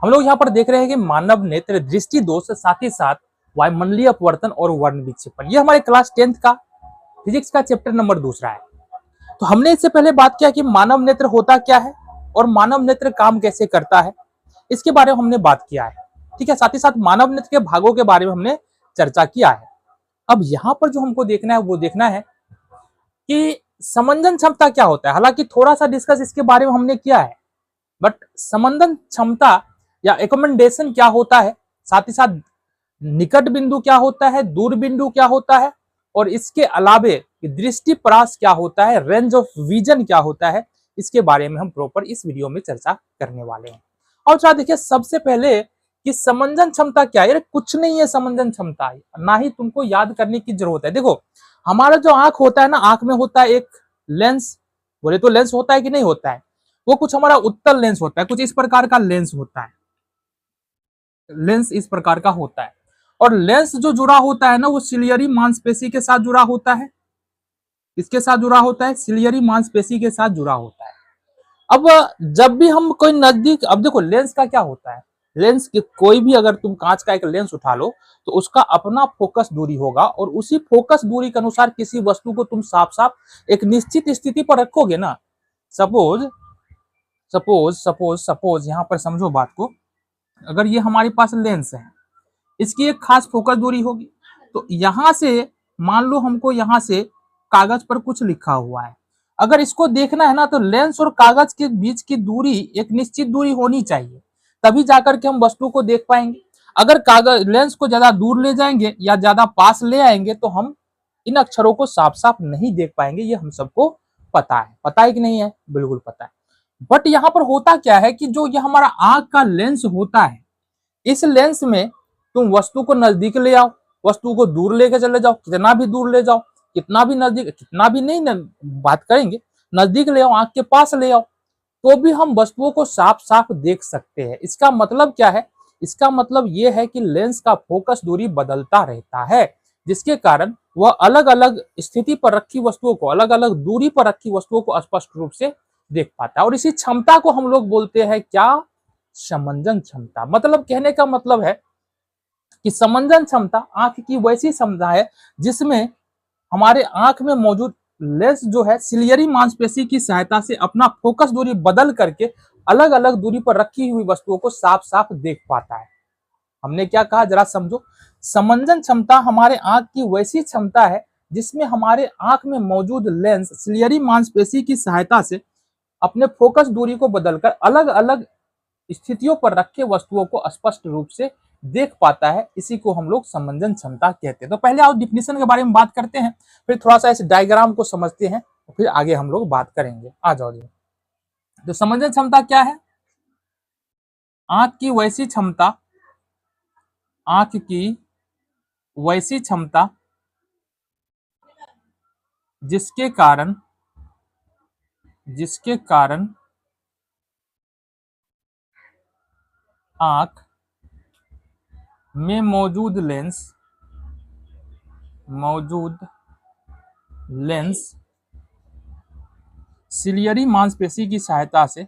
हम लोग यहाँ पर देख रहे हैं कि मानव नेत्र, दृष्टि दोष, साथ ही साथ वायुमंडलीय अपवर्तन और वर्ण विक्षेपण। ये हमारे क्लास 10th का फिजिक्स का चैप्टर नंबर 2 है। तो हमने इससे पहले बात किया कि मानव नेत्र होता क्या है और मानव नेत्र काम कैसे करता है, इसके बारे में हमने बात किया है। ठीक है, साथ ही साथ मानव नेत्र के भागों के बारे में हमने चर्चा किया है। अब यहाँ पर जो हमको देखना है वो देखना है कि समंजन क्षमता क्या होता है। हालांकि थोड़ा सा डिस्कस इसके बारे में हमने किया है, बट समंजन क्षमता या एकोमेंडेशन क्या होता है, साथ ही साथ निकट बिंदु क्या होता है, दूर बिंदु क्या होता है, और इसके अलावे दृष्टि परास क्या होता है, रेंज ऑफ विजन क्या होता है, इसके बारे में हम प्रॉपर इस वीडियो में चर्चा करने वाले हैं। और क्या देखिए, सबसे पहले कि समंजन क्षमता क्या है। कुछ नहीं है समंजन क्षमता, ना ही तुमको याद करने की जरूरत है। देखो, हमारा जो आंख होता है ना, आंख में होता है एक लेंस। बोले तो लेंस होता है कि नहीं होता है, वो कुछ हमारा उत्तल लेंस होता है, कुछ इस प्रकार का लेंस होता है। लेंस इस प्रकार का होता है, और लेंस जो जुड़ा होता है ना, वो सिलियरी मांसपेशी के साथ जुड़ा होता है। इसके साथ जुड़ा होता है, सिलियरी मांसपेशी के साथ जुड़ा होता है। अब जब भी हम कोई नजदीक, अब देखो लेंस का क्या होता है, लेंस के कोई भी अगर तुम कांच का एक लेंस उठा लो तो उसका अपना फोकस दूरी होगा, और उसी फोकस दूरी के अनुसार किसी वस्तु को तुम साफ साफ एक निश्चित स्थिति पर रखोगे ना। सपोज सपोज सपोज सपोज यहां पर समझो बात को, अगर ये हमारे पास लेंस है, इसकी एक खास फोकस दूरी होगी। तो यहां से मान लो हमको यहां से कागज पर कुछ लिखा हुआ है, अगर इसको देखना है ना तो लेंस और कागज के बीच की दूरी एक निश्चित दूरी होनी चाहिए, तभी जाकर के हम वस्तु को देख पाएंगे। अगर कागज लेंस को ज्यादा दूर ले जाएंगे या ज्यादा पास ले आएंगे तो हम इन अक्षरों को साफ साफ नहीं देख पाएंगे। ये हम सबको पता है कि नहीं है, बिल्कुल पता है। बट यहाँ पर होता क्या है कि जो ये हमारा आंख का लेंस होता है, इस लेंस में तुम वस्तु को नजदीक ले आओ, वस्तु को दूर लेके चले जाओ, कितना भी दूर ले जाओ, कितना भी नजदीक, कितना भी नहीं बात करेंगे, नजदीक ले आओ, आंख के पास ले आओ, तो भी हम वस्तुओं को साफ साफ देख सकते हैं। इसका मतलब क्या है, इसका मतलब यह है कि लेंस का फोकस दूरी बदलता रहता है, जिसके कारण वह अलग अलग स्थिति पर रखी वस्तुओं को, अलग अलग दूरी पर रखी वस्तुओं को स्पष्ट रूप से देख पाता है। और इसी क्षमता को हम लोग बोलते हैं क्या, समंजन क्षमता। मतलब कहने का मतलब है कि समंजन क्षमता आंख की वैसी क्षमता है जिसमें हमारे आंख में मौजूद लेंस जो है सिलियरी मांसपेशी की सहायता से अपना फोकस दूरी बदल करके अलग अलग दूरी पर रखी हुई वस्तुओं को साफ साफ देख पाता है। हमने क्या कहा, जरा समझो। समंजन क्षमता हमारे आंख की वैसी क्षमता है जिसमें हमारे आंख में मौजूद लेंस सिलियरी मांसपेशी की सहायता से अपने फोकस दूरी को बदलकर अलग अलग स्थितियों पर रखे वस्तुओं को स्पष्ट रूप से देख पाता है। इसी को हम लोग समंजन क्षमता कहते हैं। तो पहले आओ डिफिनेशन के बारे में बात करते हैं, फिर थोड़ा सा इस डायग्राम को समझते हैं, फिर आगे हम लोग बात करेंगे। आ जाओ जी। तो समंजन क्षमता क्या है, आंख की वैसी क्षमता, आंख की वैसी क्षमता जिसके कारण आंख में मौजूद लेंस सिलियरी मांसपेशी की सहायता से,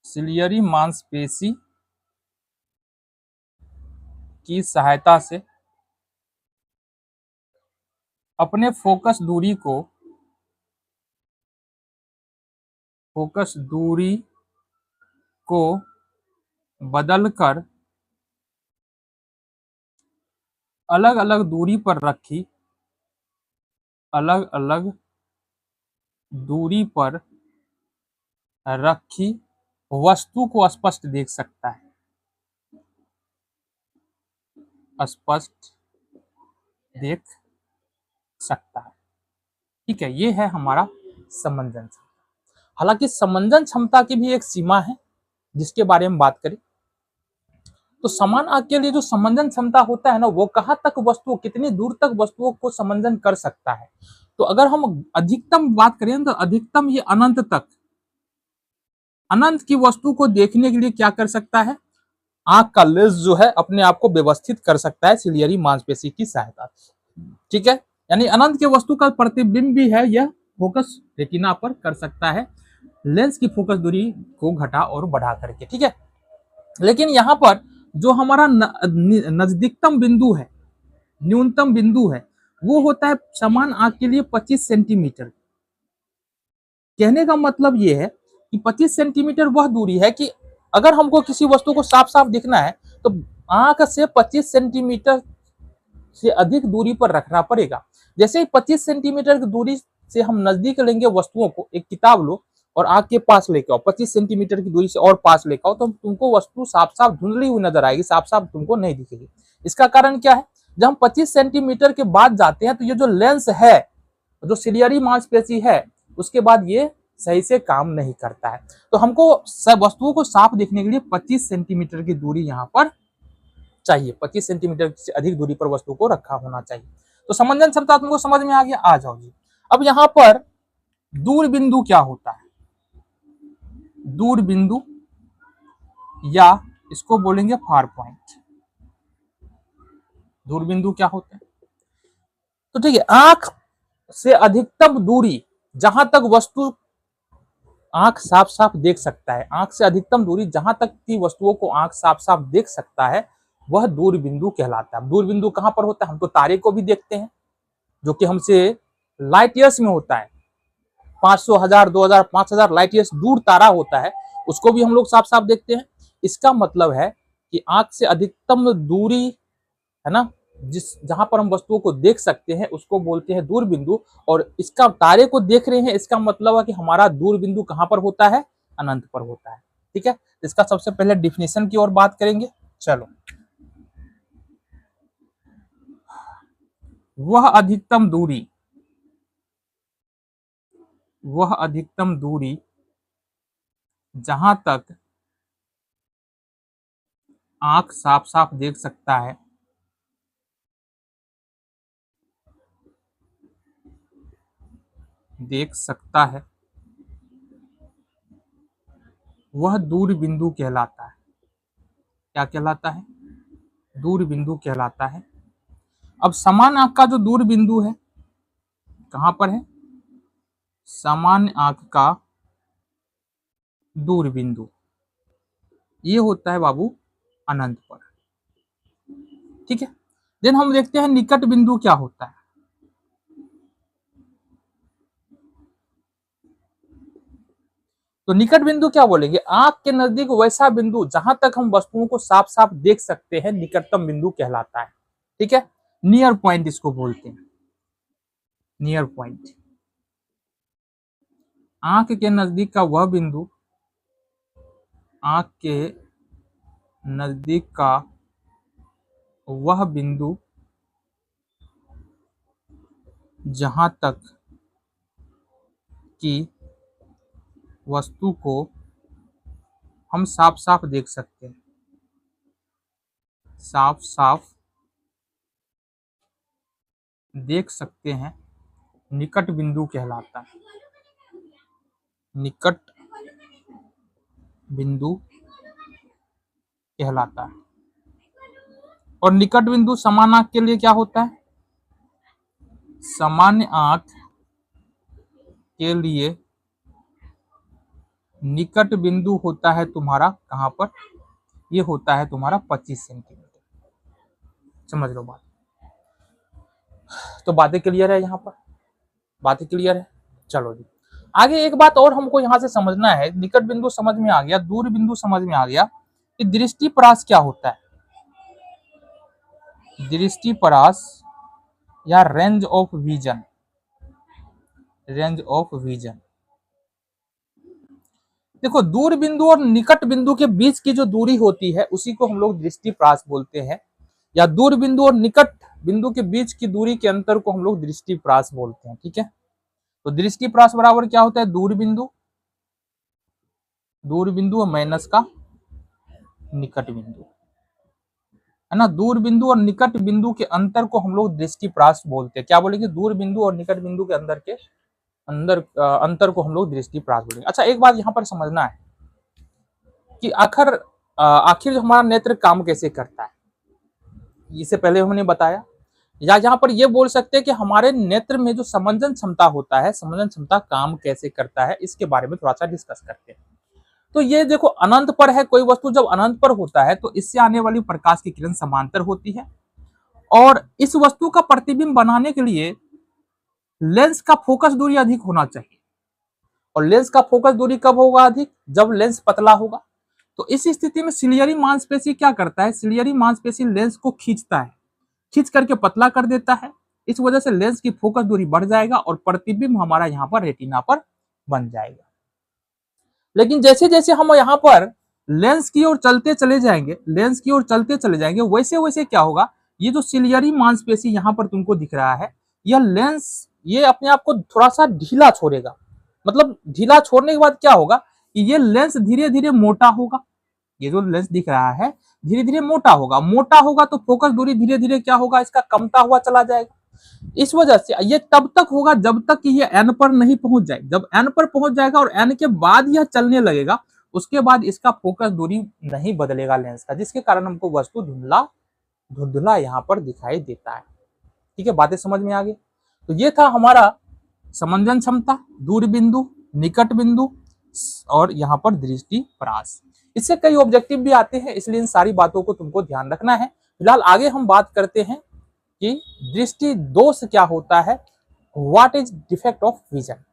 सिलियरी मांसपेशी की सहायता से अपने फोकस दूरी को बदलकर अलग अलग दूरी पर रखी, अलग अलग दूरी पर रखी वस्तु को स्पष्ट देख सकता है, स्पष्ट देख सकता है। ठीक है, ये है हमारा समंजन क्षमता। हालांकि समंजन क्षमता की भी एक सीमा है जिसके बारे में बात करें तो समान आंख के लिए जो समंजन क्षमता होता है ना, वो कहां तक वस्तु, कितनी दूर तक वस्तुओं को समंजन कर सकता है। तो अगर हम अधिकतम बात करें तो अधिकतम ये अनंत तक, अनंत की वस्तु को देखने के लिए क्या कर सकता है, आंख का लेंस जो है अपने आप को व्यवस्थित कर सकता है सिलियरी मांसपेशी की सहायता से। ठीक है, यानी अनंत के वस्तु का प्रतिबिंब भी है यह फोकस रेटिना पर कर सकता है, लेंस की फोकस दूरी को घटा और बढ़ा करके। ठीक है, लेकिन यहाँ पर जो हमारा नजदीकतम बिंदु है, न्यूनतम बिंदु है, वो होता है समान आंख के लिए 25 सेंटीमीटर। कहने का मतलब ये है कि 25 सेंटीमीटर वह दूरी है कि अगर हमको किसी वस्तु को साफ साफ दिखना है तो आंख से 25 सेंटीमीटर से अधिक दूरी पर रखना पड़ेगा। जैसे ही 25 सेंटीमीटर की दूरी से हम नजदीक लेंगे वस्तुओं को, एक किताब लो और आंख के पास लेके आओ, 25 सेंटीमीटर की दूरी से और पास लेके आओ, तो तुमको वस्तु साफ साफ धुंधली हुई नजर आएगी, साफ साफ तुमको नहीं दिखेगी। इसका कारण क्या है, जब हम 25 सेंटीमीटर के बाद जाते हैं तो ये जो लेंस है, जो सिलियरी मांसपेशी है, उसके बाद ये सही से काम नहीं करता है। तो हमको वस्तुओं को साफ देखने के लिए 25 सेंटीमीटर की दूरी यहाँ पर चाहिए, 25 सेंटीमीटर से अधिक दूरी पर वस्तु को रखा होना चाहिए। तो समंजन क्षमता तुमको समझ में आ गया। आ जाओ जी, अब यहाँ पर दूर बिंदु क्या होता है? दूर बिंदु या इसको बोलेंगे फार पॉइंट। दूर बिंदु क्या होता है? तो ठीक है, आंख से अधिकतम दूरी जहां तक वस्तु आंख साफ साफ देख सकता है, आंख से अधिकतम दूरी जहां तक की वस्तुओं को आंख साफ साफ देख सकता है, वह दूर बिंदु कहलाता है। दूर बिंदु कहां पर होता है? हम तो तारे को भी देखते हैं जो कि हमसे लाइट ईयर्स में होता है, 500, 1000, 2000, 5000 लाइट ईयर्स दूर तारा होता है, उसको भी हम लोग साफ साफ देखते हैं। इसका मतलब है कि आंख से अधिकतम दूरी है ना, जिस जहां पर हम वस्तुओं को देख सकते हैं उसको बोलते हैं दूर बिंदु। और इसका तारे को देख रहे हैं, इसका मतलब है कि हमारा दूर बिंदु कहां पर होता है? अनंत पर होता है। ठीक है, इसका सबसे पहले डिफिनेशन की ओर बात करेंगे। चलो, वह अधिकतम दूरी, वह अधिकतम दूरी जहां तक आंख साफ साफ देख सकता है, देख सकता है, वह दूर बिंदु कहलाता है। क्या कहलाता है? दूर बिंदु कहलाता है। अब समान आंख का जो दूर बिंदु है कहां पर है? सामान्य आंख का दूर बिंदु ये होता है बाबू अनंत पर। ठीक है, देन हम देखते हैं निकट बिंदु क्या होता है। तो निकट बिंदु क्या बोलेंगे? आंख के नजदीक वैसा बिंदु जहां तक हम वस्तुओं को साफ साफ देख सकते हैं, निकटतम बिंदु कहलाता है। ठीक है, नियर पॉइंट इसको बोलते हैं, नियर पॉइंट। आंख के नजदीक का वह बिंदु, आंख के नजदीक का वह बिंदु जहां तक की वस्तु को हम साफ साफ देख सकते हैं, साफ साफ देख सकते हैं, निकट बिंदु कहलाता है। निकट बिंदु कहलाता है। और निकट बिंदु समान आंख के लिए क्या होता है? सामान्य आंख के लिए निकट बिंदु होता है तुम्हारा कहां पर? ये होता है तुम्हारा 25 सेंटीमीटर। समझ लो बात। तो बातें क्लियर है? यहाँ पर बातें क्लियर है। चलो जी, आगे एक बात और हमको यहाँ से समझना है। निकट बिंदु समझ में आ गया, दूर बिंदु समझ में आ गया, कि दृष्टिपरास क्या होता है? दृष्टिपरास या range of vision, range of vision. देखो, दूर बिंदु और निकट बिंदु के बीच की जो दूरी होती है उसी को हम लोग दृष्टिपरास बोलते हैं, या दूर बिंदु और निकट बिंदु के बीच की दूरी के अंतर को हम लोग दृष्टिपरास बोलते हैं। ठीक है, तो दृष्टिपरास बराबर क्या होता है? दूर बिंदु, दूर बिंदु और माइनस का निकट बिंदु, है ना। दूर बिंदु और निकट बिंदु के अंतर को हम लोग दृष्टिपरास बोलते हैं। क्या बोलेंगे? दूर बिंदु और निकट बिंदु के अंदर अंतर को हम लोग दृष्टिपरास बोलेंगे। अच्छा, एक बात यहाँ पर समझना है कि आखिर जो हमारा नेत्र काम कैसे करता है, इससे पहले हमने बताया, या यहाँ पर ये बोल सकते हैं कि हमारे नेत्र में जो समंजन क्षमता होता है, समंजन क्षमता काम कैसे करता है, इसके बारे में थोड़ा सा डिस्कस करते हैं। तो ये देखो अनंत पर है, कोई वस्तु जब अनंत पर होता है तो इससे आने वाली प्रकाश की किरण समांतर होती है, और इस वस्तु का प्रतिबिंब बनाने के लिए लेंस का फोकस दूरी अधिक होना चाहिए। और लेंस का फोकस दूरी कब होगा अधिक? जब लेंस पतला होगा। तो इस स्थिति में सिलियरी मांसपेशी क्या करता है? सिलियरी मांसपेशी लेंस को खींचता है, खींच करके पतला कर देता है। इस वजह से लेंस की फोकस दूरी बढ़ जाएगा और प्रतिबिंब हमारा यहाँ पर रेटिना पर बन जाएगा। लेकिन जैसे जैसे हम यहाँ पर लेंस की ओर चलते चले जाएंगे, लेंस की ओर चलते चले जाएंगे, वैसे वैसे क्या होगा, ये जो सिलियरी मांसपेशी यहाँ पर तुमको दिख रहा है, यह लेंस ये अपने आप को थोड़ा सा ढीला छोड़ेगा। मतलब ढीला छोड़ने के बाद क्या होगा कि ये लेंस धीरे धीरे मोटा होगा। ये जो लेंस दिख रहा है धीरे धीरे मोटा होगा, मोटा होगा तो फोकस दूरी धीरे धीरे क्या होगा, इसका कमता हुआ चला जाएगा। इस वजह से ये तब तक होगा जब तक कि ये एन पर नहीं पहुंच जाए। जब एन पर पहुंच जाएगा और एन के बाद यह चलने लगेगा, उसके बाद इसका फोकस दूरी नहीं बदलेगा लेंस का, जिसके कारण हमको वस्तु धुंधला धुंधला यहाँ पर दिखाई देता है। ठीक है, बातें समझ में आ गई। तो ये था हमारा समंजन क्षमता, दूर बिंदु, निकट बिंदु और यहाँ पर दृष्टि परास। इससे कई ऑब्जेक्टिव भी आते हैं, इसलिए इन सारी बातों को तुमको ध्यान रखना है। फिलहाल आगे हम बात करते हैं कि दृष्टि दोष क्या होता है, what is defect of vision.